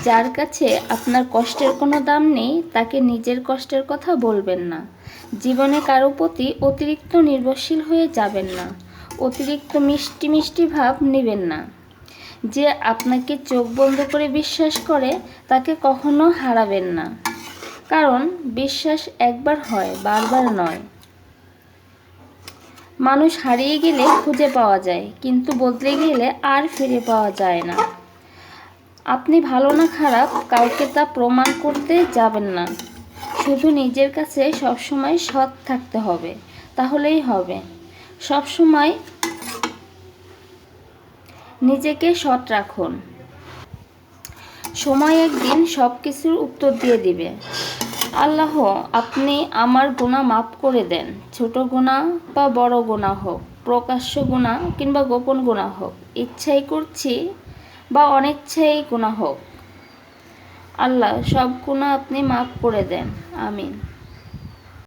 যার কাছে আপনার কষ্টের কোনো দাম নেই তাকে নিজের কষ্টের কথা বলবেন না। জীবনে কারো প্রতি অতিরিক্ত নির্ভরশীল হয়ে যাবেন না। অতিরিক্ত মিষ্টি মিষ্টি ভাব নেবেন না। যে আপনাকে চোখ বন্ধ করে বিশ্বাস করে তাকে কখনো হারাবেন না, কারণ বিশ্বাস একবার হয়, বারবার নয়। মানুষ হারিয়ে গেলে খুঁজে পাওয়া যায়, কিন্তু বদলে গেলে আর ফিরে পাওয়া যায় না। আপনি ভালো না খারাপ কাউকে তা প্রমাণ করতে যাবেন না। শুধু নিজের কাছে সবসময় সৎ থাকতে হবে, তাহলেই হবে। সবসময় নিজেকে সৎ রাখুন। সময় একদিন সব কিছুর উত্তর দিয়ে দিবে। আল্লাহ, আপনি আমার গুনাহ মাফ করে দেন। ছোট গুনাহ বা বড় গুনাহ হোক, প্রকাশ্য গুনাহ কিংবা গোপন গুনাহ হোক, ইচ্ছাই করছি বা অনিচ্ছাই গুনাহ হোক, আল্লাহ সব গুনাহ আপনি মাফ করে দেন। আমিন।